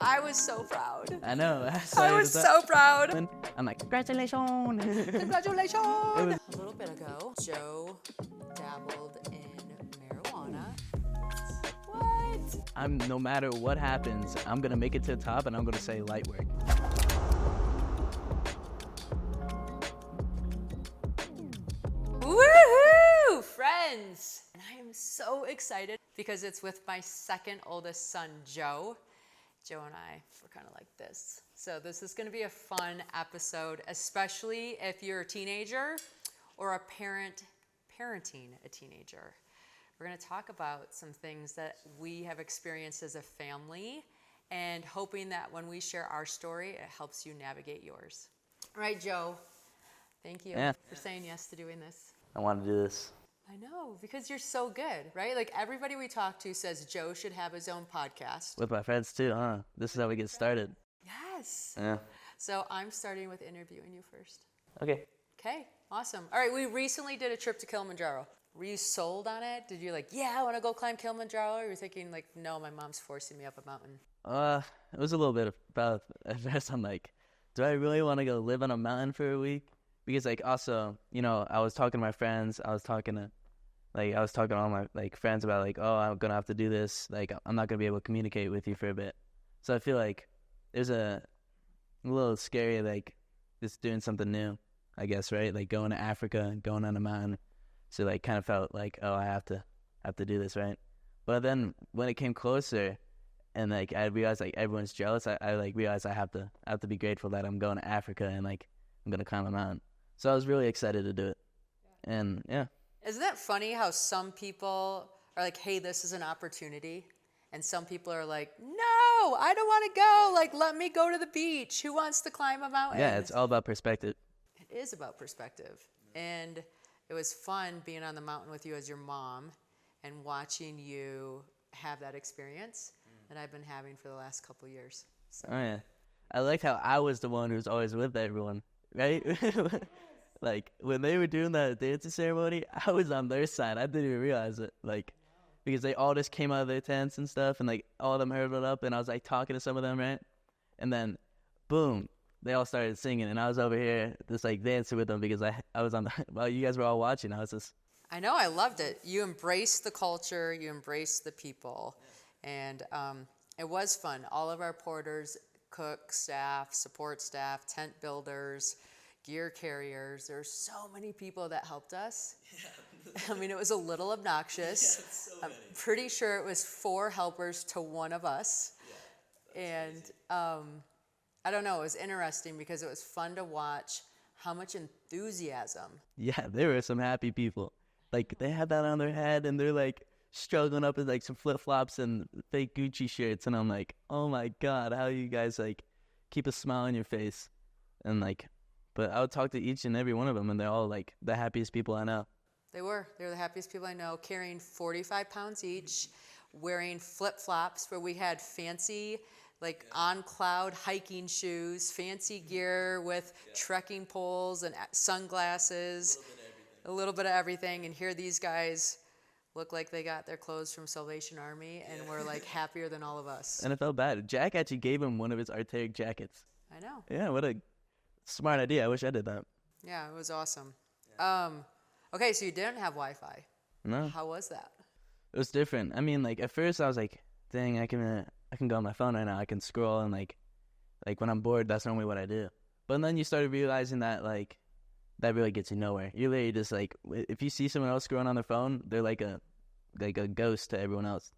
I was so proud. I know. I was so proud. I'm like, congratulations. Congratulations. A little bit ago, Joe dabbled in marijuana. What? No matter what happens, I'm going to make it to the top and I'm going to say light work. Woohoo, friends! And I am so excited because it's with my second oldest son, Joe. Joe and I were kind of like this. So this is going to be a fun episode, especially if you're a teenager or a parent parenting a teenager. We're going to talk about some things that we have experienced as a family and hoping that when we share our story, it helps you navigate yours. All right, Joe. Thank you for saying yes to doing this. I want to do this. I know, because you're so good, right? Like everybody we talk to says Joe should have his own podcast. With my friends too, huh? This is how we get started. Yes. Yeah. So I'm starting with interviewing you first. Okay. Okay, awesome. All right, we recently did a trip to Kilimanjaro. Were you sold on it? Did you I want to go climb Kilimanjaro? Or were you thinking no, my mom's forcing me up a mountain? It was a little bit about, at first I'm like, do I really want to go live on a mountain for a week? Because also, I was talking to my friends. I was talking to all my friends about I'm gonna have to do this. I'm not gonna be able to communicate with you for a bit. So I feel like there's a little scary just doing something new, I guess, right? Going to Africa, going on a mountain. So kind of felt I have to do this, right? But then when it came closer, and I realized everyone's jealous, I realized I have to be grateful that I'm going to Africa and I'm gonna climb a mountain. So I was really excited to do it, and yeah. Isn't that funny how some people are like, hey, this is an opportunity, and some people are like, no, I don't want to go. Let me go to the beach. Who wants to climb a mountain? Yeah, it's all about perspective. It is about perspective, and it was fun being on the mountain with you as your mom and watching you have that experience that I've been having for the last couple of years. So. Oh yeah, I liked how I was the one who was always with everyone, right? When they were doing that dancing ceremony, I was on their side. I didn't even realize it, because they all just came out of their tents and stuff, and all of them huddled up, and I was talking to some of them, right? And then, boom, they all started singing, and I was over here just dancing with them because I was on the. While you guys were all watching, I was just. I know, I loved it. You embraced the culture, you embraced the people, and it was fun. All of our porters, cook staff, support staff, tent builders, gear carriers. There's so many people that helped us. Yeah. I mean, it was a little obnoxious. Yeah, so I'm pretty sure it was 4 helpers to 1 of us. Yeah, and I don't know, it was interesting because it was fun to watch how much enthusiasm. Yeah, there were some happy people. They had that on their head and they're struggling up with some flip-flops and fake Gucci shirts. And I'm like, oh my God, how you guys keep a smile on your face? And but I would talk to each and every one of them, and they're all the happiest people I know. They were the happiest people I know, carrying 45 pounds each, wearing flip-flops where we had fancy, on cloud hiking shoes, fancy gear with trekking poles and sunglasses, a little bit of everything. And here these guys look like they got their clothes from Salvation Army and were happier than all of us. And I felt bad. Jack actually gave him one of his Arctic jackets. I know. Yeah, what a smart idea. I wish I did that. Yeah, it was awesome. Okay, so you didn't have Wi-Fi. No. How was that? It was different. I mean, at first I was dang, I can go on my phone right now. I can scroll and when I'm bored, that's normally what I do. But then you started realizing that that really gets you nowhere. You're literally just if you see someone else scrolling on their phone, they're like a ghost to everyone else.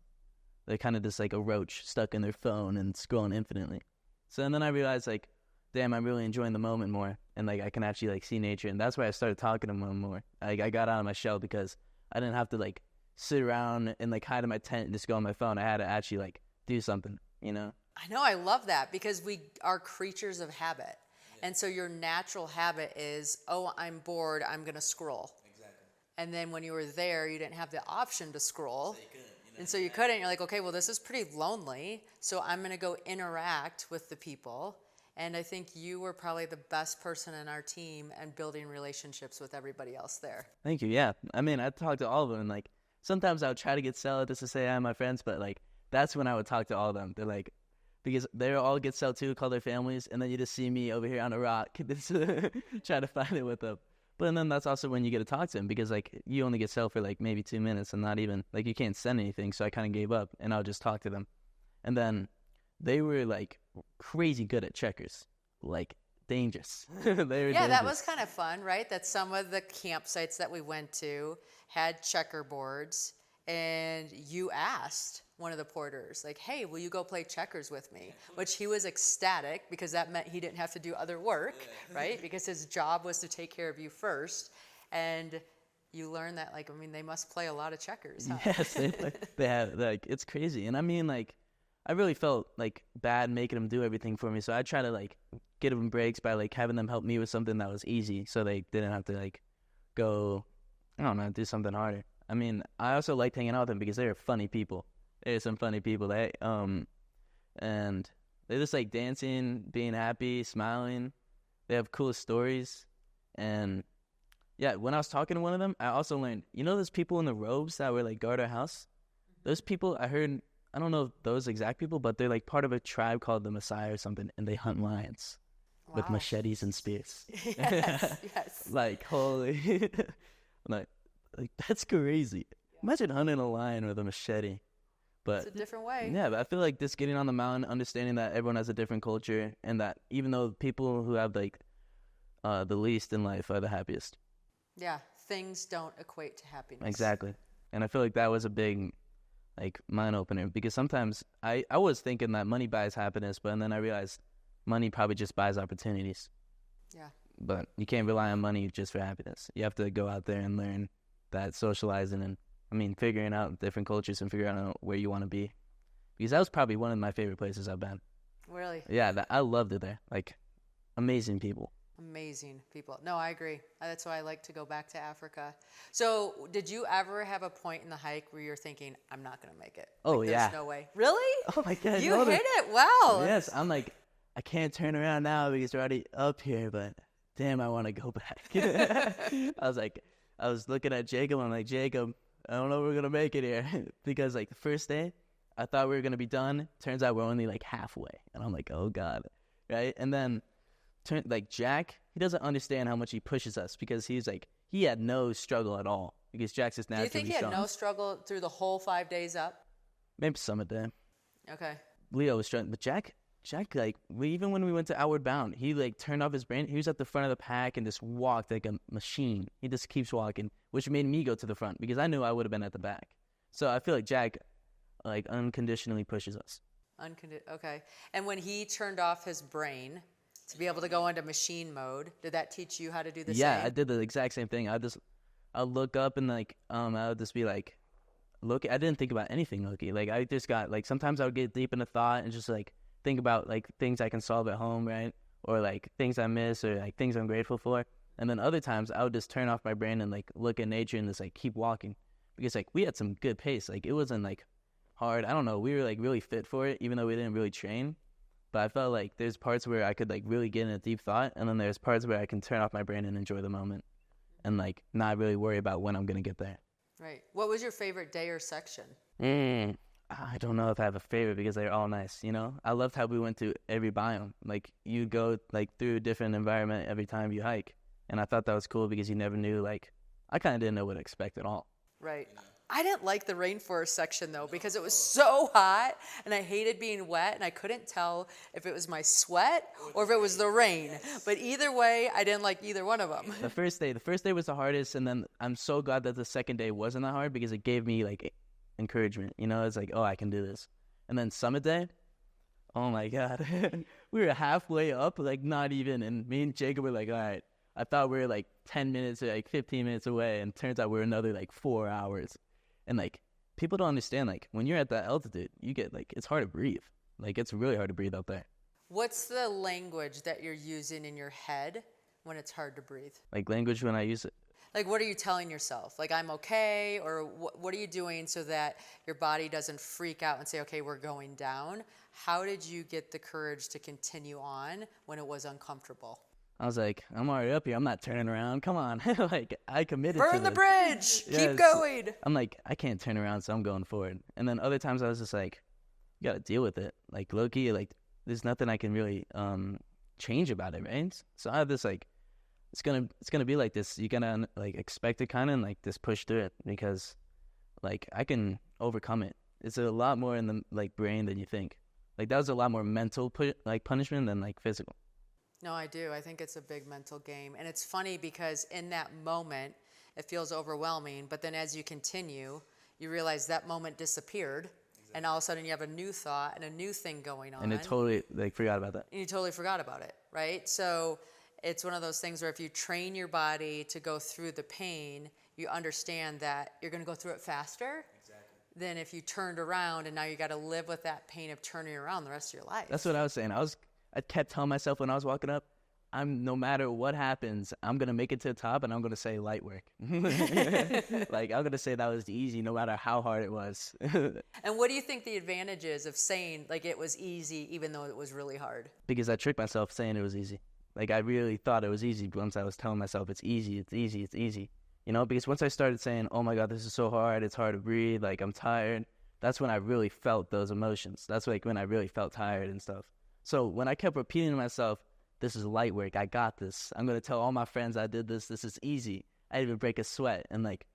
They're kind of just a roach stuck in their phone and scrolling infinitely. So then I realized damn, I'm really enjoying the moment more, and I can actually see nature, and that's why I started talking to them more. I got out of my shell because I didn't have to sit around and hide in my tent and just go on my phone. I had to actually do something, I know, I love that because we are creatures of habit, and so your natural habit is, oh, I'm bored, I'm gonna scroll. Exactly. And then when you were there, you didn't have the option to scroll. So you couldn't, and so you couldn't. You're okay, well, this is pretty lonely, so I'm gonna go interact with the people. And I think you were probably the best person in our team and building relationships with everybody else there. Thank you. Yeah. I mean, I talked to all of them. Sometimes I would try to get Stella just to say hi to my friends, but that's when I would talk to all of them. They're because they all get sell too, call their families, and then you just see me over here on a rock, trying to find it with them. But then that's also when you get to talk to them, because like you only get sell for like maybe 2 minutes, and not even like you can't send anything. So I kind of gave up, and I'll just talk to them. And then they were like crazy good at checkers, like dangerous. They were Yeah, that dangerous. was kind of fun, right? That some of the campsites that we went to had checkerboards, and you asked one of the porters, like, hey, will you go play checkers with me? Which he was ecstatic, because that meant he didn't have to do other work, right? Because his job was to take care of you first. And you learn that, like, I mean, they must play a lot of checkers, huh? Yes, they have, like, it's crazy. And I mean, like, I really felt like bad making them do everything for me. So I try to like get them breaks by like having them help me with something that was easy, so they didn't have to like go, I don't know, do something harder. I mean, I also liked hanging out with them because they're funny people. They're some funny people. And they're just like dancing, being happy, smiling. They have cool stories. And yeah, when I was talking to one of them, I also learned, you know, those people in the robes that were like guard our house? Those people, I heard, I don't know those exact people, but they're like part of a tribe called the Messiah or something, and they hunt lions with Wow. machetes and spears. Yes, yes. Like, holy, like that's crazy. Imagine hunting a lion with a machete. But It's a different way. yeah, but I feel like just getting on the mountain, understanding that everyone has a different culture, and that even though people who have like the least in life are the happiest. Yeah, things don't equate to happiness. Exactly. And I feel like that was a big like mind opener, because sometimes I was thinking that money buys happiness, but then I realized money probably just buys opportunities. Yeah. But you can't rely on money just for happiness. You have to go out there and learn that socializing and, I mean, figuring out different cultures and figuring out where you want to be. Because that was probably one of my favorite places I've been. Really? Yeah, I loved it there. Like, amazing people. Amazing people. No, I agree. That's why I like to go back to Africa. So, did you ever have a point in the hike where you're thinking, I'm not going to make it? Oh, Like, yeah. There's no way. Really? Oh, my God. You hit it well. Yes, I'm like, I can't turn around now because we're already up here, but damn, I want to go back. I was looking at Jacob. I'm like, Jacob, I don't know if we're going to make it here. Because, like, the first day, I thought we were going to be done. Turns out we're only, like, halfway. And I'm like, oh, God. Right? And then, like, Jack, he doesn't understand how much he pushes us, because he's, like, he had no struggle at all. Because Jack's just Do naturally you think he had strong. no struggle through the whole 5 days up? Maybe some of them. Okay. Leo was struggling. But Jack, like, even when we went to Outward Bound, he, like, turned off his brain. He was at the front of the pack and just walked like a machine. He just keeps walking, which made me go to the front because I knew I would have been at the back. So I feel like Jack, like, unconditionally pushes us. Okay. And when he turned off his brain to be able to go into machine mode, did that teach you how to do the same? Yeah, I did the exact same thing. I'd look up and, like, I would just be like, look. I didn't think about anything, Loki. Like, I just got, like, sometimes I would get deep into thought and just, like, think about, like, things I can solve at home, right? Or, like, things I miss, or, like, things I'm grateful for. And then other times I would just turn off my brain and, like, look at nature and just, like, keep walking. Because, like, we had some good pace. Like, it wasn't, like, hard. I don't know. We were, like, really fit for it, even though we didn't really train. But I felt like there's parts where I could, like, really get in a deep thought. And then there's parts where I can turn off my brain and enjoy the moment. And, like, not really worry about when I'm going to get there. Right. What was your favorite day or section? I don't know if I have a favorite because they're all nice, you know? I loved how we went to every biome. Like, you go, like, through a different environment every time you hike. And I thought that was cool because you never knew, like, I kind of didn't know what to expect at all. Right. I didn't like the rainforest section, though, because it was so hot, and I hated being wet, and I couldn't tell if it was my sweat or if it was the rain. But either way, I didn't like either one of them. The first day was the hardest, and then I'm so glad that the second day wasn't that hard because it gave me, like, encouragement. You know, it's like, oh, I can do this. And then summit day, oh my God. We were halfway up, like, not even, and me and Jacob were like, all right, I thought we were like 10 minutes or like 15 minutes away, and turns out we're another like 4 hours. And like, people don't understand, like, when you're at that altitude, you get, like, it's hard to breathe. Like, it's really hard to breathe out there. What's the language that you're using in your head when it's hard to breathe? Like, language when I use it. Like, what are you telling yourself? Like, I'm okay? Or what are you doing so that your body doesn't freak out and say, okay, we're going down? How did you get the courage to continue on when it was uncomfortable? I was like, I'm already up here. I'm not turning around. Come on. Like, I committed to Burn the this. bridge! Yes. Keep going! I'm like, I can't turn around, so I'm going forward. And then other times I was just like, you gotta deal with it. Like low-key, like there's nothing I can really change about it, right? So I have this like it's gonna be like this. You gotta like expect it kind of and like just push through it because like I can overcome it. It's a lot more in the like brain than you think. Like that was a lot more mental punishment than like physical. No, I do. I think it's a big mental game. And it's funny because in that moment, it feels overwhelming. But then as you continue, you realize that moment disappeared. Exactly. And all of a sudden you have a new thought and a new thing going on. And it totally like forgot about that. And you totally forgot about it, right? So it's one of those things where if you train your body to go through the pain, you understand that you're going to go through it faster. Exactly. Than if you turned around and now you got to live with that pain of turning around the rest of your life. That's what I was saying. I kept telling myself when I was walking up, no matter what happens, I'm going to make it to the top and I'm going to say light work. Like, I'm going to say that was easy no matter how hard it was. And what do you think the advantage is of saying, like, it was easy even though it was really hard? Because I tricked myself saying it was easy. Like, I really thought it was easy once I was telling myself it's easy, it's easy, it's easy. You know, because once I started saying, oh my God, this is so hard, it's hard to breathe, like, I'm tired, that's when I really felt those emotions. That's like when I really felt tired and stuff. So when I kept repeating to myself, this is light work, I got this. I'm going to tell all my friends I did this. This is easy. I didn't even break a sweat. And like,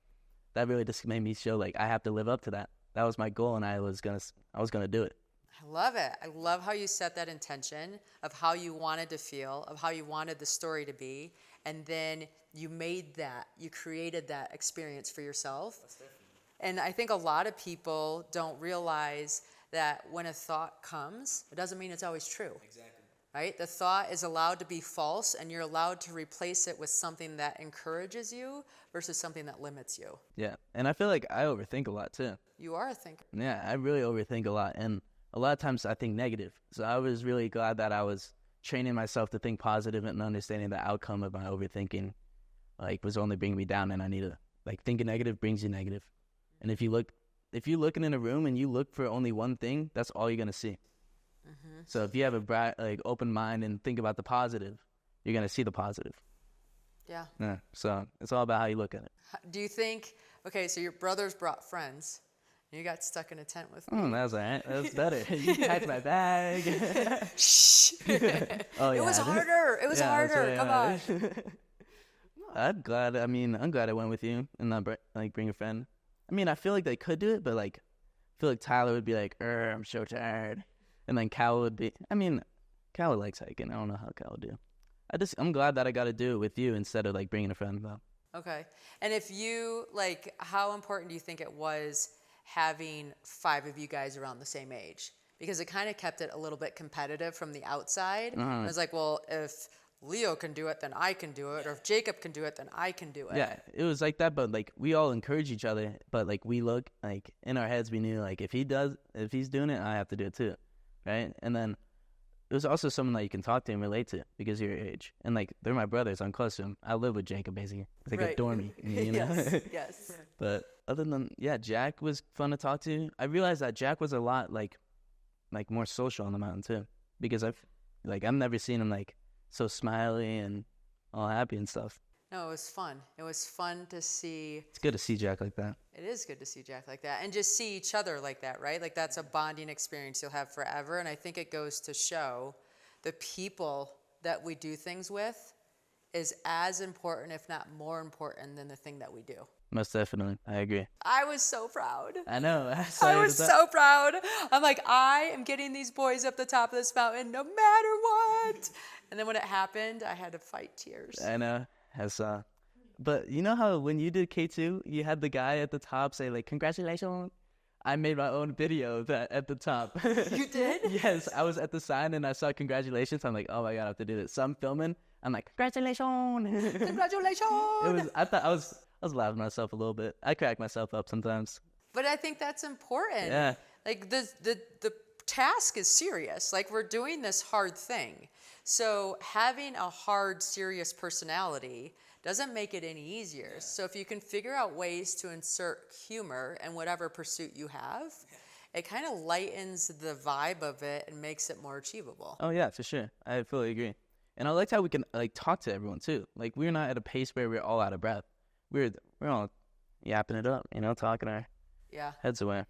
that really just made me show like I have to live up to that. That was my goal and I was going to do it. I love it. I love how you set that intention of how you wanted to feel, of how you wanted the story to be. And then you made that, you created that experience for yourself. And I think a lot of people don't realize that when a thought comes, it doesn't mean it's always true. Exactly. Right? The thought is allowed to be false, and you're allowed to replace it with something that encourages you versus something that limits you. Yeah. And I feel like I overthink a lot too. You are a thinker. Yeah, I really overthink a lot. And a lot of times I think negative. So I was really glad that I was training myself to think positive and understanding the outcome of my overthinking like was only bringing me down, and I need to like thinking negative brings you negative. And if you're looking in a room and you look for only one thing, that's all you're going to see. Mm-hmm. So if you have a bright, like open mind and think about the positive, you're going to see the positive. Yeah. Yeah. So it's all about how you look at it. Do you think, okay, so your brothers brought friends. You got stuck in a tent with me. That was all right. That was better. You packed my bag. Shh. Oh, yeah. It was harder. It was harder. Come on. I'm glad I went with you and not like bring a friend. I mean, I feel like they could do it, but like, I feel like Tyler would be like, I'm so tired. And then Cal would be, Cal likes hiking. I don't know how Cal would do. I'm glad that I got to do it with you instead of like bringing a friend though. Okay. And if you, like, how important do you think it was having 5 of you guys around the same age? Because it kind of kept it a little bit competitive from the outside. I was like, well, if Leo can do it, then I can do it. Or if Jacob can do it, then I can do it. Yeah, it was like that, but like we all encourage each other. But like we look, like in our heads, we knew like if he's doing it, I have to do it too, right? And then it was also someone that you can talk to and relate to because of your age. And like they're my brothers, I'm close to them. I live with Jacob basically. It's like a dormy, you know? Yes. But other than Jack was fun to talk to. I realized that Jack was a lot like more social on the mountain too, because I've never seen him like so smiley and all happy and stuff. No, it was fun. It was fun to see. It's good to see Jack like that. It is good to see Jack like that and just see each other like that, right? Like that's a bonding experience you'll have forever. And I think it goes to show the people that we do things with is as important, if not more important than the thing that we do. Most definitely. I agree. I was so proud. I know. I was so proud. I'm like, I am getting these boys up the top of this mountain no matter what. And then when it happened, I had to fight tears. I know. But you know how when you did K2, you had the guy at the top say like, congratulations. I made my own video that at the top. You did? Yes. I was at the sign and I saw congratulations. I'm like, oh my God, I have to do this. So I'm filming. I'm like, congratulations. Congratulations. I was laughing at myself a little bit. I crack myself up sometimes. But I think that's important. Yeah. Like the task is serious. Like we're doing this hard thing. So having a hard, serious personality doesn't make it any easier. Yeah. So if you can figure out ways to insert humor in whatever pursuit you have, it kind of lightens the vibe of it and makes it more achievable. Oh yeah, for sure. I fully agree. And I liked how we can like talk to everyone too. Like we're not at a pace where we're all out of breath. We're all yapping it up, talking our heads away.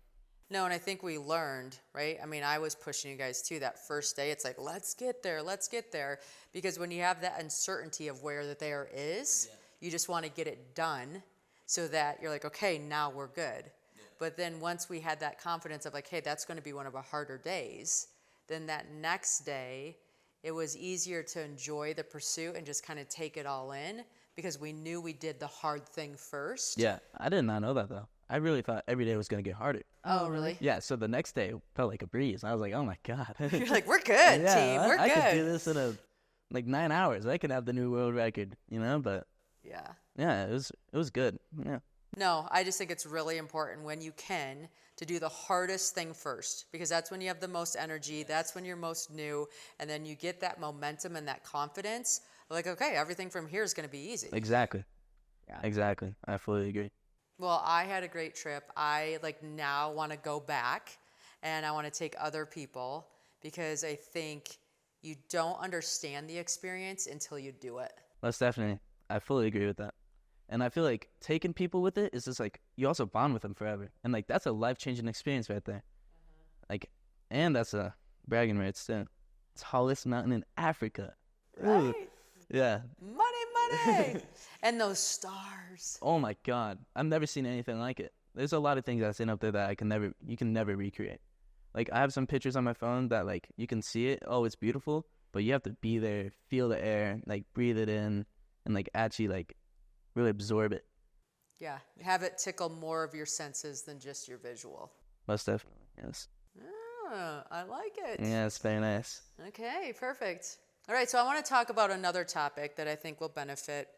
No, and I think we learned, right? I mean, I was pushing you guys too that first day. It's like, let's get there, let's get there. Because when you have that uncertainty of where the there is, you just want to get it done so that you're like, okay, now we're good. Yeah. But then once we had that confidence of like, hey, that's going to be one of our harder days, then that next day, it was easier to enjoy the pursuit and just kind of take it all in because we knew we did the hard thing first. Yeah, I did not know that, though. I really thought every day was going to get harder. Oh, really? Yeah, so the next day felt like a breeze. I was like, oh, my God. You're like, we're good, team. We're I good. could do this in 9 hours. I could have the new world record, but yeah, it was good. Yeah. No, I just think it's really important when you can to do the hardest thing first because that's when you have the most energy. That's when you're most new. And then you get that momentum and that confidence. Like, okay, everything from here is going to be easy. Exactly. Yeah. Exactly. I fully agree. Well, I had a great trip. I now want to go back and I want to take other people because I think you don't understand the experience until you do it. Most definitely. I fully agree with that. And I feel like taking people with it is just like, you also bond with them forever. And that's a life-changing experience right there. And that's a bragging rights too. Tallest mountain in Africa. Right. Ooh. Yeah. Money. And those stars. Oh my God. I've never seen anything like it. There's a lot of things I've seen up there that you can never recreate. I have some pictures on my phone that you can see it. Oh, it's beautiful. But you have to be there, feel the air, breathe it in, and actually really absorb it. Yeah. Have it tickle more of your senses than just your visual. Most definitely, yes. Oh, I like it. Yeah, it's very nice. Okay, perfect. All right, so I want to talk about another topic that I think will benefit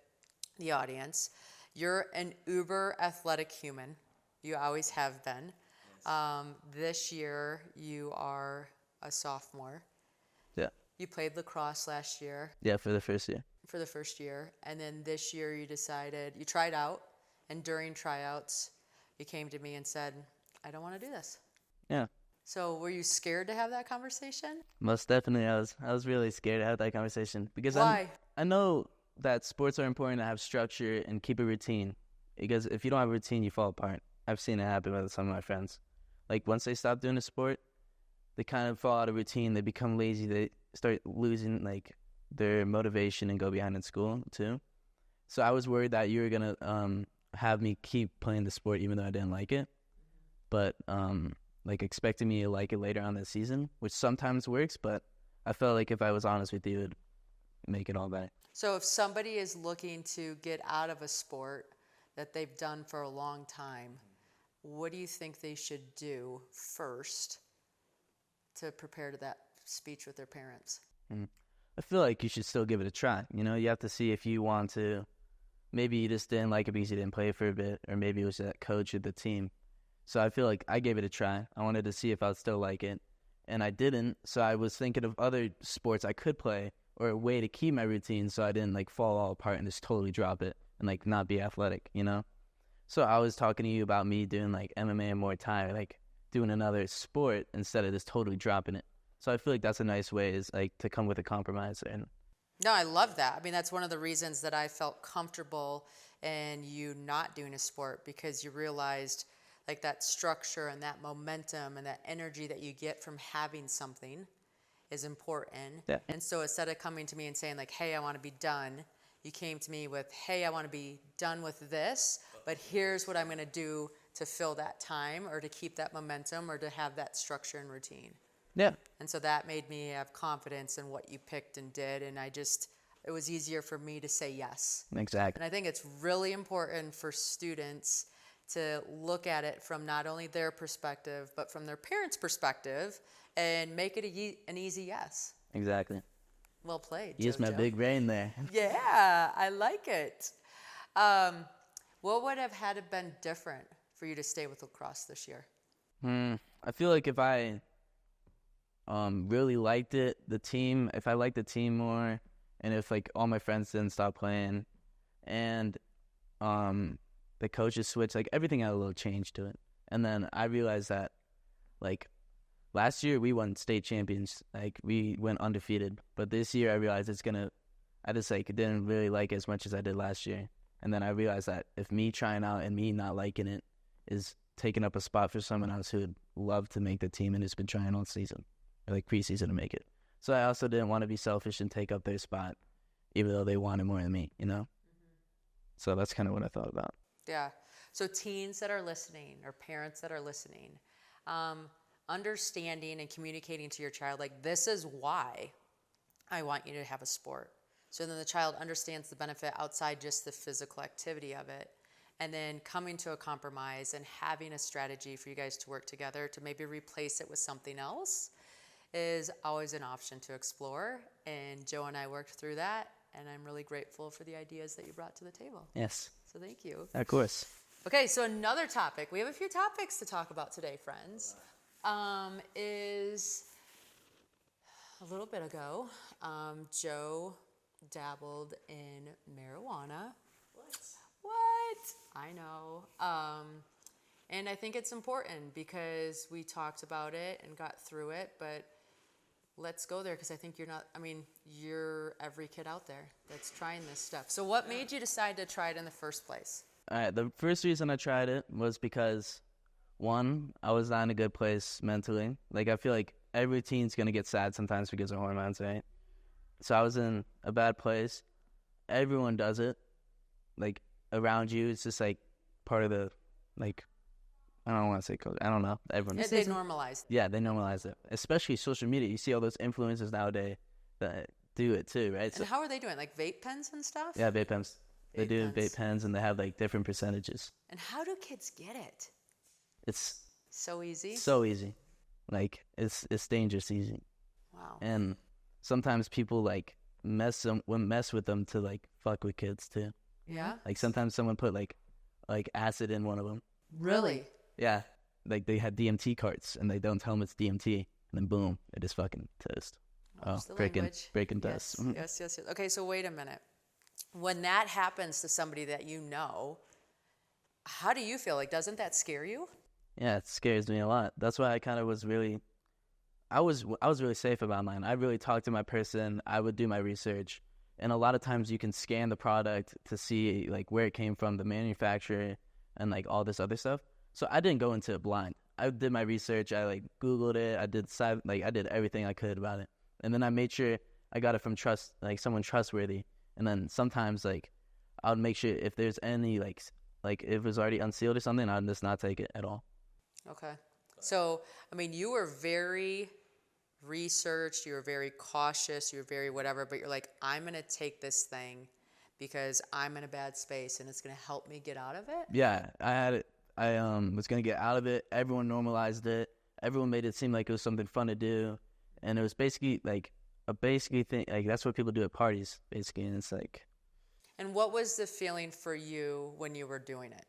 the audience. You're an uber athletic human. You always have been. Yes. This year, you are a sophomore. Yeah. You played lacrosse last year. Yeah, for the first year. And then this year you tried out, and during tryouts, you came to me and said, I don't want to do this. Yeah. So were you scared to have that conversation? Most definitely, I was really scared to have that conversation because Why? I know that sports are important to have structure and keep a routine because if you don't have a routine, you fall apart. I've seen it happen with some of my friends. Once they stop doing a sport, they kind of fall out of routine. They become lazy. They start losing their motivation and go behind in school too. So I was worried that you were gonna have me keep playing the sport even though I didn't like it, but expecting me to like it later on this season, which sometimes works. But I felt like if I was honest with you, it would make it all better. So if somebody is looking to get out of a sport that they've done for a long time, what do you think they should do first to prepare to that speech with their parents? I feel like you should still give it a try. You have to see if you want to. Maybe you just didn't like it because you didn't play for a bit, or maybe it was that coach or the team. So I feel like I gave it a try. I wanted to see if I would still like it, and I didn't. So I was thinking of other sports I could play or a way to keep my routine so I didn't fall all apart and just totally drop it and not be athletic, So I was talking to you about me doing MMA and Muay Thai, doing another sport instead of just totally dropping it. So I feel like that's a nice way is to come with a compromise. And no, I love that. I mean, that's one of the reasons that I felt comfortable in you not doing a sport because you realized that structure and that momentum and that energy that you get from having something is important. Yeah. And so instead of coming to me and saying hey, I want to be done, you came to me with, hey, I want to be done with this, but here's what I'm going to do to fill that time or to keep that momentum or to have that structure and routine. Yeah. And so that made me have confidence in what you picked and did. And it was easier for me to say yes. Exactly. And I think it's really important for students to look at it from not only their perspective, but from their parents' perspective and make it an easy yes. Exactly. Well played, Use my big brain there. Yeah, I like it. What would have had to been different for you to stay with lacrosse this year? I feel like if I really liked it, if I liked the team more, and if all my friends didn't stop playing, and the coaches switched, everything had a little change to it. And then I realized that last year we won state champions, we went undefeated, but this year I realized I just didn't really like it as much as I did last year. And then I realized that if me trying out and me not liking it is taking up a spot for someone else who would love to make the team and has been trying all season, or like preseason to make it. So I also didn't want to be selfish and take up their spot, even though they wanted more than me, you know? So that's kind of what I thought about. Yeah. So teens that are listening or parents that are listening, understanding and communicating to your child, like, this is why I want you to have a sport. So then the child understands the benefit outside just the physical activity of it. And then coming to a compromise and having a strategy for you guys to work together to maybe replace it with something else is always an option to explore. And Joe and I worked through that, and I'm really grateful for the ideas that you brought to the table. Yes. So thank you. Of course. Okay, so another topic. We have a few topics to talk about today, friends. Is a little bit ago, Joe dabbled in marijuana. What? I know. And I think it's important because we talked about it and got through it, but let's go there because I think you're every kid out there that's trying this stuff. So what made you decide to try it in the first place? All right, the first reason I tried it was because, one, I was not in a good place mentally. Like, I feel like every teen's going to get sad sometimes because of hormones, right? So I was in a bad place. Everyone does it. Like, around you, it's just, like, part of the, like, I don't want to say culture. I don't know. Everyone. They normalize. Yeah, they normalize it. Especially social media. You see all those influencers nowadays that do it too, right? And how are they doing? Like vape pens and stuff? Yeah, vape pens. They do vape pens, and they have like different percentages. And how do kids get it? It's so easy. So easy. Like it's dangerous easy. Wow. And sometimes people like mess with them to like fuck with kids too. Yeah. Like sometimes someone put like acid in one of them. Really? Yeah. Like they had DMT carts, and they don't tell them it's DMT, and then boom, it is fucking toast. Breaking toast. Yes. Okay, so wait a minute. When that happens to somebody that you know, how do you feel? Like, doesn't that scare you? Yeah, it scares me a lot. That's why I kind of was really, I was really safe about mine. I really talked to my person. I would do my research, and a lot of times you can scan the product to see like where it came from, the manufacturer, and like all this other stuff. So I didn't go into it blind. I did my research. I like Googled it. I did everything I could about it, and then I made sure I got it from someone trustworthy. And then sometimes like I would make sure if there's any like if it was already unsealed or something, I'd just not take it at all. Okay. So, I mean, you were very researched, you were very cautious, you were very whatever, but you're like, I'm going to take this thing because I'm in a bad space and it's going to help me get out of it? Yeah, I had it. I was going to get out of it. Everyone normalized it. Everyone made it seem like it was something fun to do. And it was basically like a thing. Like that's what people do at parties, basically. And it's like. And what was the feeling for you when you were doing it?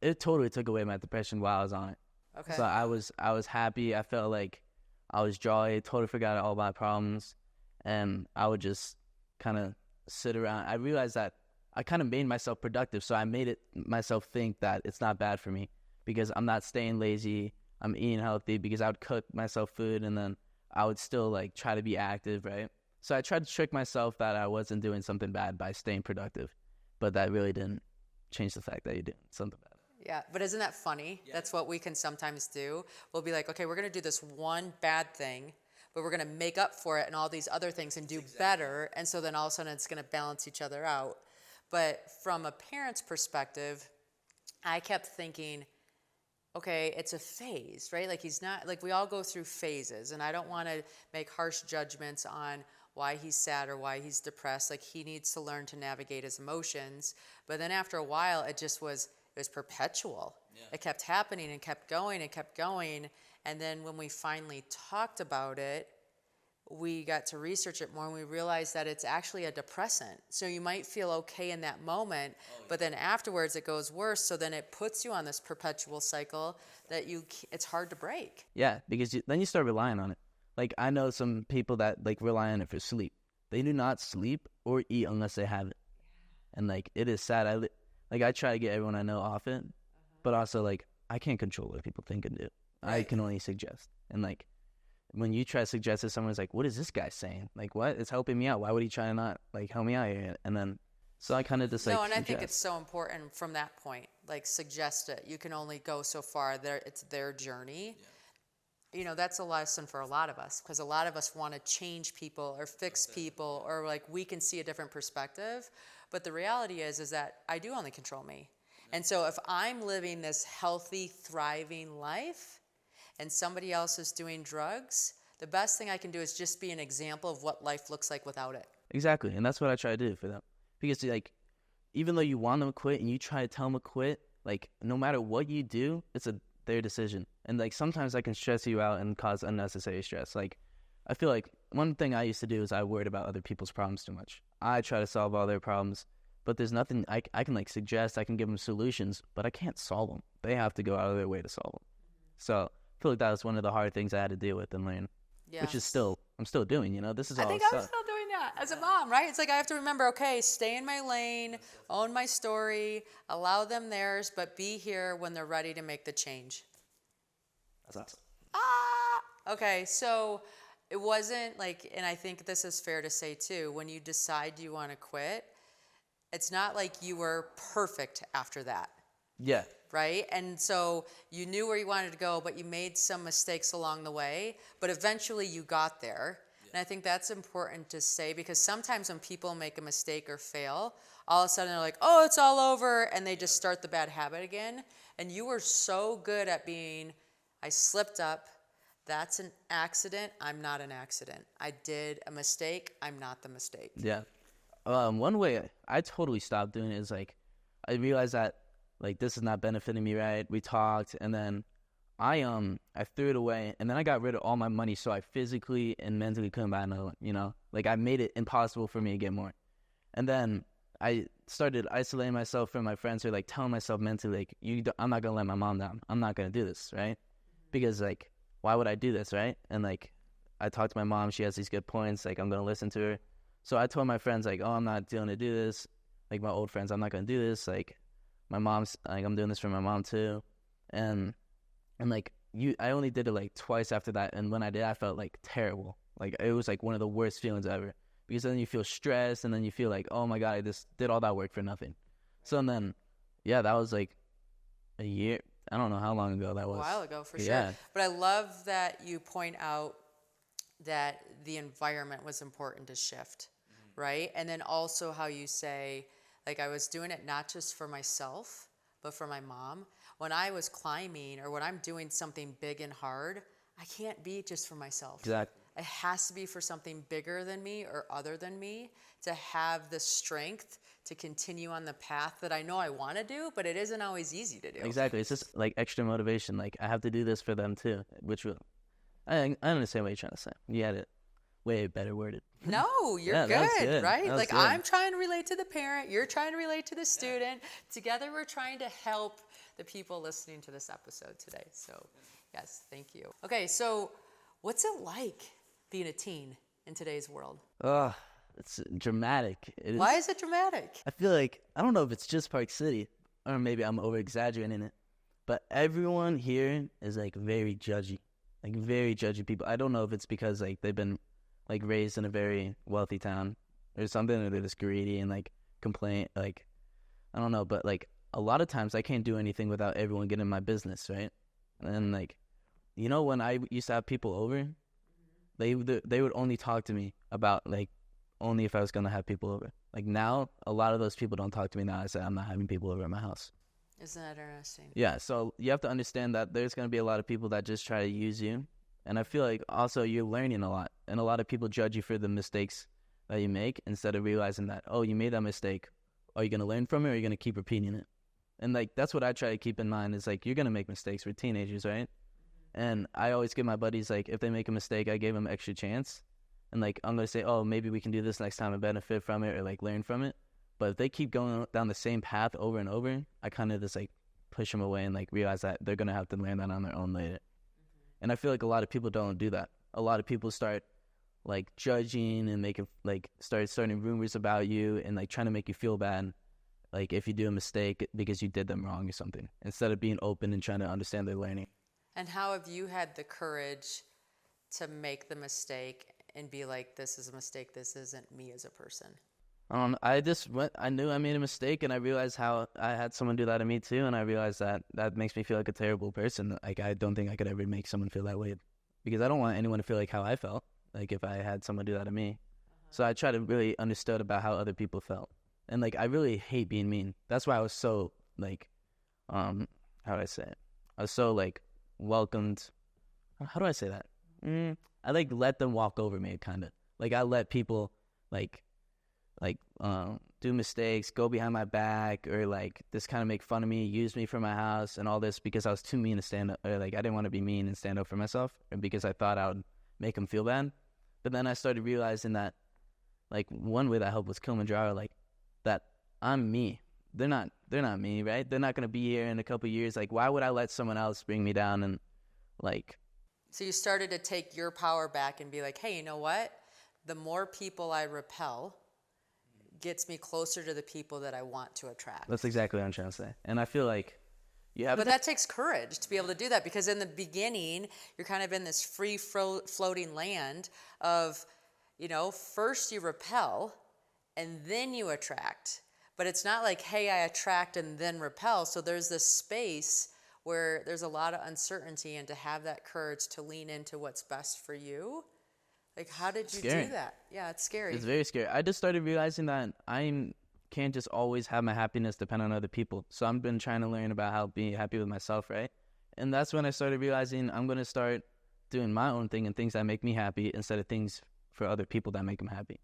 It totally took away my depression while I was on it. Okay. So I was happy. I felt like I was jolly. Totally forgot all my problems, and I would just kind of sit around. I realized that I kind of made myself productive, so I made myself think that it's not bad for me because I'm not staying lazy. I'm eating healthy because I would cook myself food, and then I would still like try to be active, right? So I tried to trick myself that I wasn't doing something bad by staying productive, but that really didn't change the fact that you're doing something bad. Yeah, but isn't that funny? Yeah. That's what we can sometimes do. We'll be like, okay, we're going to do this one bad thing, but we're going to make up for it in all these other things and do better. And so then all of a sudden it's going to balance each other out. But from a parent's perspective, I kept thinking, okay, it's a phase, right? Like he's not, like we all go through phases, and I don't want to make harsh judgments on why he's sad or why he's depressed. Like he needs to learn to navigate his emotions. But then after a while, it was perpetual. Yeah. It kept happening and kept going and kept going. And then when we finally talked about it, we got to research it more, and we realized that it's actually a depressant. So you might feel okay in that moment, but then afterwards it goes worse. So then it puts you on this perpetual cycle that it's hard to break. Yeah, because then you start relying on it. Like I know some people that like rely on it for sleep. They do not sleep or eat unless they have it. And like it is sad. I try to get everyone I know off it, but also like I can't control what people think and do. Right. I can only suggest. And like when you try to suggest it, someone's like, what is this guy saying? Like, what? It's helping me out. Why would he try to not like help me out here? And then so I kind of just like No, and suggest. I think it's so important from that point like suggest it. You can only go so far. It's their journey. You know, that's a lesson for a lot of us, because a lot of us want to change people or fix people, or like we can see a different perspective. But the reality is that I do only control me. And so if I'm living this healthy, thriving life and somebody else is doing drugs, the best thing I can do is just be an example of what life looks like without it. Exactly. And that's what I try to do for them. Because like, even though you want them to quit and you try to tell them to quit, like no matter what you do, it's their decision. And like sometimes I can stress you out and cause unnecessary stress. Like I feel like one thing I used to do is I worried about other people's problems too much. I try to solve all their problems, but there's nothing I can like suggest. I can give them solutions, but I can't solve them. They have to go out of their way to solve them. So I feel like that was one of the hard things I had to deal with and learn, which is I'm still doing, you know, this is all I think I'm still doing that as a mom, right? It's like I have to remember, okay, stay in my lane, own my story, allow them theirs, but be here when they're ready to make the change. That's awesome. Okay, so it wasn't like, and I think this is fair to say too, when you decide you want to quit, it's not like you were perfect after that. Yeah. Right? And so you knew where you wanted to go, but you made some mistakes along the way, but eventually you got there. And I think that's important to say, because sometimes when people make a mistake or fail, all of a sudden they're like, oh, it's all over, and they just start the bad habit again. And you were so good at being, I slipped up, that's an accident, I'm not an accident. I did a mistake, I'm not the mistake. Yeah. One way I totally stopped doing it is like, I realized that like this is not benefiting me, right? We talked, and then I threw it away, and then I got rid of all my money, so I physically and mentally couldn't buy another one, you know? Like I made it impossible for me to get more. And then I started isolating myself from my friends, or like telling myself mentally, like, I'm not gonna let my mom down. I'm not gonna do this, right? Because like, why would I do this, right? And like, I talked to my mom, she has these good points, like I'm gonna listen to her. So I told my friends like, oh, I'm not going to do this. Like my old friends, I'm not gonna do this. Like my mom's, like I'm doing this for my mom too. And like I only did it like twice after that, and when I did, I felt like terrible. Like it was like one of the worst feelings ever, because then you feel stressed, and then you feel like, oh my god, I just did all that work for nothing. So and then, yeah, that was like a year. I don't know how long ago that was. A while ago, for Yeah. sure. But I love that you point out that the environment was important to shift, right? And then also how you say, like, I was doing it not just for myself, but for my mom. When I was climbing, or when I'm doing something big and hard, I can't be just for myself. Exactly. It has to be for something bigger than me or other than me, to have the strength to continue on the path that I know I want to do, but it isn't always easy to do. Exactly. It's just like extra motivation. Like I have to do this for them too, which will, I understand what you're trying to say. You had it way better worded. No, you're Yeah, that was good, good. right? That was Like good. I'm trying to relate to the parent, you're trying to relate to the student. Together we're trying to help the people listening to this episode today. So yes, thank you. Okay, so what's it like being a teen in today's world? Ugh, it's dramatic. Why is it dramatic? I feel like, I don't know if it's just Park City, or maybe I'm over exaggerating it, but everyone here is like very judgy, like very judgy people. I don't know if it's because like they've been like raised in a very wealthy town or something, or they're just greedy and like complain, like, I don't know, but like a lot of times I can't do anything without everyone getting in my business, right? And then like, you know, when I used to have people over, they would only talk to me about like only if I was gonna have people over. Like now, a lot of those people don't talk to me now. I say I'm not having people over at my house. Isn't that interesting? Yeah, so you have to understand that there's gonna be a lot of people that just try to use you, and I feel like also you're learning a lot, and a lot of people judge you for the mistakes that you make instead of realizing that, oh, you made that mistake. Are you gonna learn from it, or are you gonna keep repeating it? And like that's what I try to keep in mind is like you're gonna make mistakes. We're teenagers, right? And I always give my buddies, like, if they make a mistake, I gave them extra chance. And, like, I'm going to say, oh, maybe we can do this next time and benefit from it or, like, learn from it. But if they keep going down the same path over and over, I kind of just, like, push them away and, like, realize that they're going to have to learn that on their own later. And I feel like a lot of people don't do that. A lot of people start, like, judging and making, like, starting rumors about you and, like, trying to make you feel bad, like, if you do a mistake because you did them wrong or something, instead of being open and trying to understand their learning. And how have you had the courage to make the mistake and be like, this is a mistake, this isn't me as a person? I knew I made a mistake, and I realized how I had someone do that to me too, and I realized that makes me feel like a terrible person. Like, I don't think I could ever make someone feel that way, because I don't want anyone to feel like how I felt, like if I had someone do that to me. So I try to really understood about how other people felt, and like I really hate being mean. That's why I was so like, how do I say it? I was so like welcomed. How do I say that? I like let them walk over me, kind of. Like, I let people like do mistakes, go behind my back, or like just kind of make fun of me, use me for my house and all this, because I was too mean to stand up, or like I didn't want to be mean and stand up for myself, and because I thought I would make them feel bad. But then I started realizing that like one way that helped was Kilimanjaro, like that I'm me. They're not me, right? They're not going to be here in a couple of years. Like, why would I let someone else bring me down? And like, So you started to take your power back and be like, hey, you know what? The more people I repel gets me closer to the people that I want to attract. that's exactly what I'm trying to say. And I feel like you have But that takes courage to be able to do that, because in the beginning, you're kind of in this free floating land of, first you repel and then you attract. But it's not like, hey, I attract and then repel. So there's this space where there's a lot of uncertainty, and to have that courage to lean into what's best for you. Like, how did you do that? Yeah, it's scary. It's very scary. I just started realizing that I can't just always have my happiness depend on other people. So I've been trying to learn about how to be happy with myself, right? And that's when I started realizing I'm going to start doing my own thing and things that make me happy, instead of things for other people that make them happy.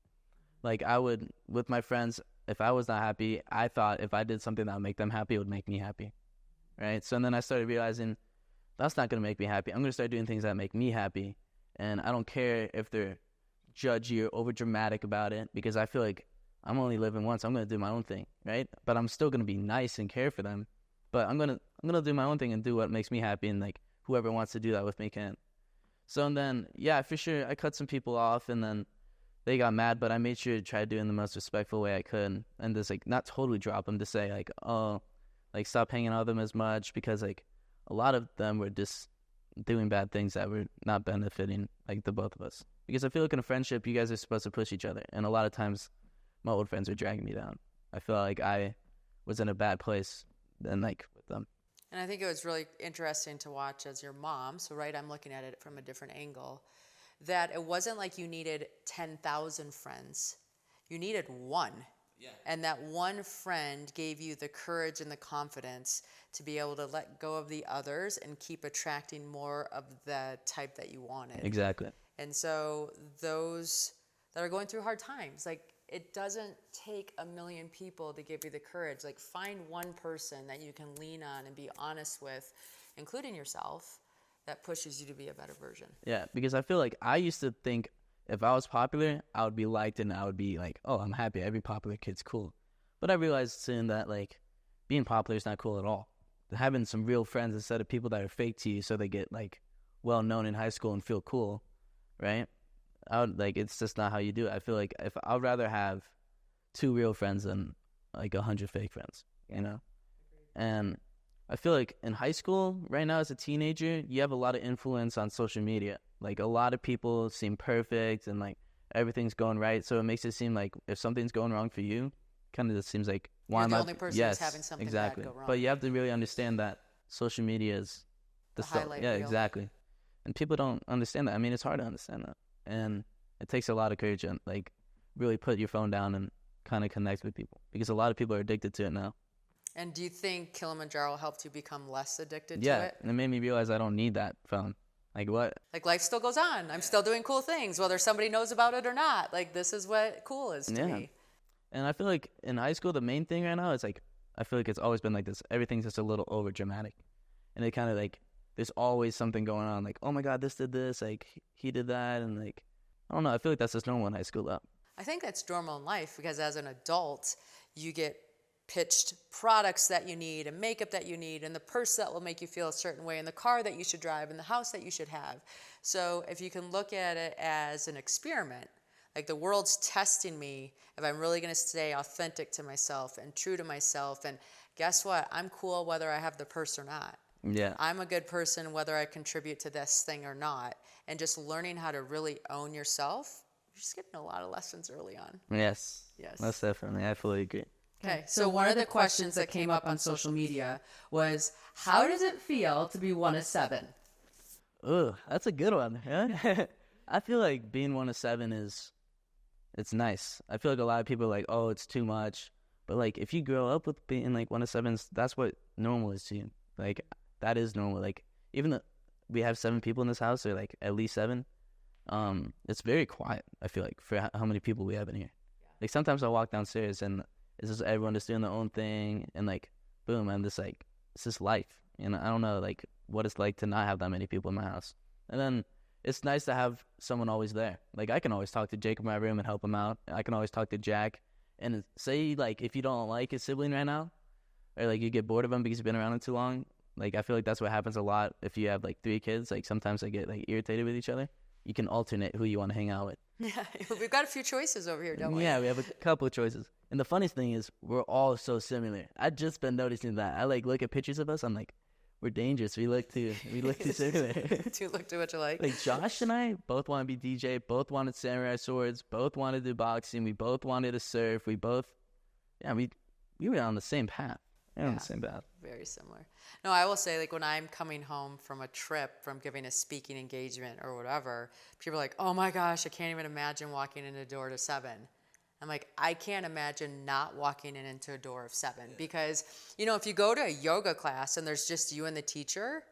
Like, I would, with my friends, if I was not happy, I thought if I did something that would make them happy, it would make me happy, right? So then I started realizing that's not going to make me happy. I'm going to start doing things that make me happy. And I don't care if they're judgy or over dramatic about it, because I feel like I'm only living once. I'm going to do my own thing, right? But I'm still going to be nice and care for them. But I'm going to do my own thing and do what makes me happy, and like whoever wants to do that with me can. So, and then, yeah, for sure, I cut some people off, and then they got mad, but I made sure to try to do it in the most respectful way I could, and just like not totally drop them, to say like, oh, like stop hanging out with them as much, because like a lot of them were just doing bad things that were not benefiting like the both of us. Because I feel like in a friendship, you guys are supposed to push each other, and a lot of times my old friends are dragging me down. I feel like I was in a bad place then, like, with them. And I think it was really interesting to watch as your mom. So, right, I'm looking at it from a different angle, that it wasn't like you needed 10,000 friends. You needed one. Yeah. And that one friend gave you the courage and the confidence to be able to let go of the others and keep attracting more of the type that you wanted. Exactly. And so those that are going through hard times, like, it doesn't take a million people to give you the courage. Like, find one person that you can lean on and be honest with, including yourself, that pushes you to be a better version. Yeah, because I feel like I used to think if I was popular, I would be liked, and I would be like, oh, I'm happy. Every popular kid's cool. But I realized soon that like being popular is not cool at all. Having some real friends instead of people that are fake to you so they get like well known in high school and feel cool, right? It's just not how you do it. I feel like I'd rather have 2 real friends than like 100 fake friends, you know? And I feel like in high school right now as a teenager, you have a lot of influence on social media. Like, a lot of people seem perfect and like everything's going right. So it makes it seem like if something's going wrong for you, kind of just seems like, why am I? You're the only person who's having something bad go wrong. But you have to really understand that social media is the highlight reel. Yeah, exactly. And people don't understand that. I mean, it's hard to understand that. And it takes a lot of courage and like really put your phone down and kind of connect with people, because a lot of people are addicted to it now. And do you think Kilimanjaro helped you become less addicted to it? Yeah, and it made me realize I don't need that phone. Like, what? Like, life still goes on. I'm still doing cool things, whether somebody knows about it or not. Like, this is what cool is to me. And I feel like in high school, the main thing right now is like, I feel like it's always been like this. Everything's just a little over dramatic. And it kind of like, there's always something going on. Like, oh my God, this did this. Like, he did that. And like, I don't know. I feel like that's just normal in high school though. I think that's normal in life, because as an adult, you get pitched products that you need and makeup that you need and the purse that will make you feel a certain way and the car that you should drive and the house that you should have. So if you can look at it as an experiment, like the world's testing me if I'm really going to stay authentic to myself and true to myself, and guess what? I'm cool whether I have the purse or not. Yeah. I'm a good person whether I contribute to this thing or not. And just learning how to really own yourself just getting a lot of lessons early on. Yes. Yes. Most definitely. I fully agree. Okay, so one of the questions that came up on social media was, how does it feel to be one of 7? Ooh, that's a good one. Yeah? I feel like being one of 7 it's nice. I feel like a lot of people are like, oh, it's too much. But like, if you grow up with being like one of 7, that's what normal is to you. Like, that is normal. Like, even though we have 7 people in this house, or like at least 7, it's very quiet, I feel like, for how many people we have in here. Like, sometimes I walk downstairs and it's just everyone just doing their own thing, and like, boom, I'm just like, it's just life. And I don't know, like, what it's like to not have that many people in my house. And then it's nice to have someone always there. Like, I can always talk to Jake in my room and help him out. I can always talk to Jack. And say, like, if you don't like a sibling right now, or like you get bored of them because you've been around them too long, like, I feel like that's what happens a lot if you have like 3 kids. Like, sometimes they get like irritated with each other. You can alternate who you want to hang out with. Yeah, we've got a few choices over here, don't we? Yeah, we have a couple of choices. And the funniest thing is, we're all so similar. I've just been noticing that. I like look at pictures of us. I'm like, we're dangerous. We look too similar. Do look too much alike. Like, Josh and I both want to be DJ. Both wanted samurai swords. Both wanted to do boxing. We both wanted to surf. We were on the same path. On the same path. Very similar. No, I will say, like, when I'm coming home from a trip, from giving a speaking engagement or whatever, people are like, oh my gosh, I can't even imagine walking in a door to 7. I'm like, I can't imagine not walking into a door of 7, because, you know, if you go to a yoga class and there's just you and the teacher,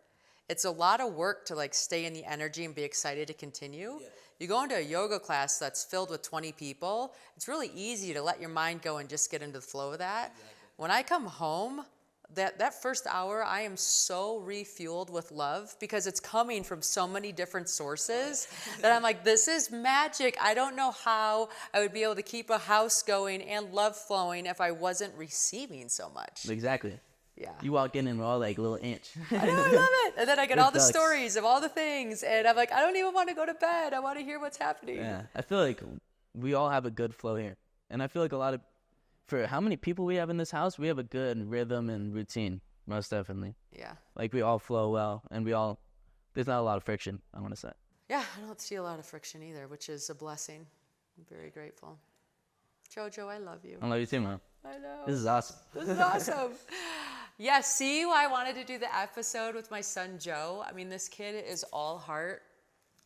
it's a lot of work to like stay in the energy and be excited to continue. Yeah. You go into a yoga class that's filled with 20 people, it's really easy to let your mind go and just get into the flow of that. Exactly. When I come home, that first hour, I am so refueled with love, because it's coming from so many different sources that I'm like, this is magic. I don't know how I would be able to keep a house going and love flowing if I wasn't receiving so much. Exactly. Yeah. You walk in and we're all like little ants. I know, I love it. And then I get all the stories of all the things, and I'm like, I don't even want to go to bed. I want to hear what's happening. Yeah. I feel like we all have a good flow here. And I feel like for how many people we have in this house, we have a good rhythm and routine, most definitely. Yeah. Like, we all flow well, and there's not a lot of friction, I want to say. Yeah, I don't see a lot of friction either, which is a blessing. I'm very grateful. Jojo, I love you. I love you too, Mom. I know. This is awesome. This is awesome. Yeah, see why I wanted to do the episode with my son, Joe? I mean, this kid is all heart.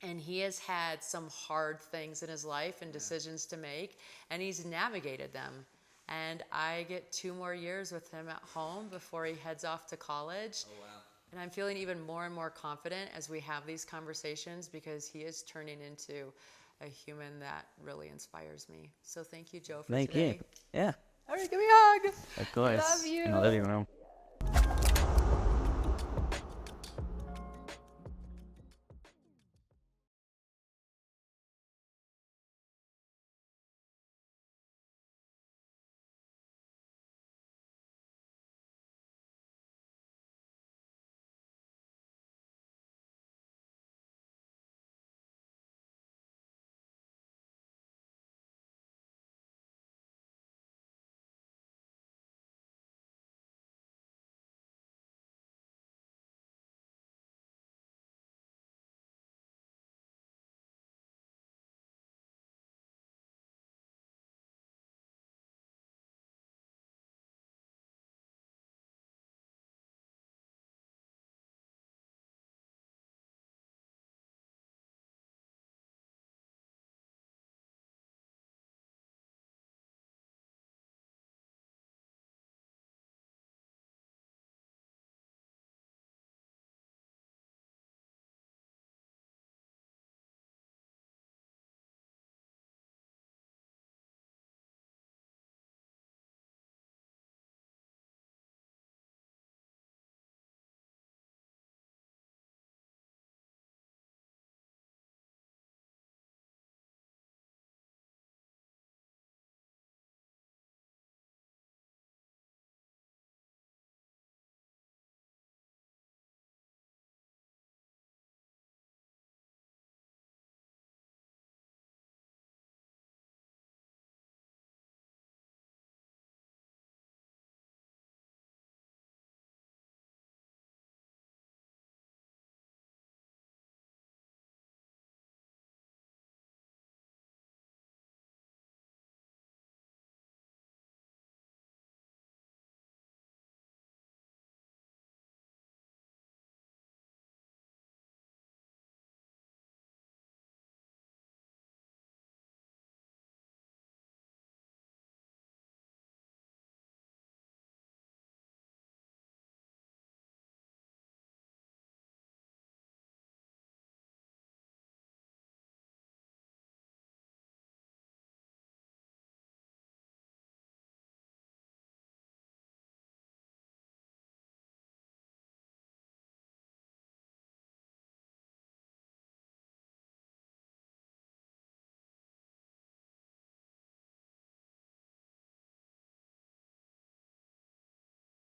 And he has had some hard things in his life and decisions to make, and he's navigated them. And I get 2 more years with him at home before he heads off to college. Oh, wow. And I'm feeling even more and more confident as we have these conversations, because he is turning into a human that really inspires me. So thank you, Joe, for today. Thank you. Yeah. All right, give me a hug. Of course. Love you. I love you, Mom.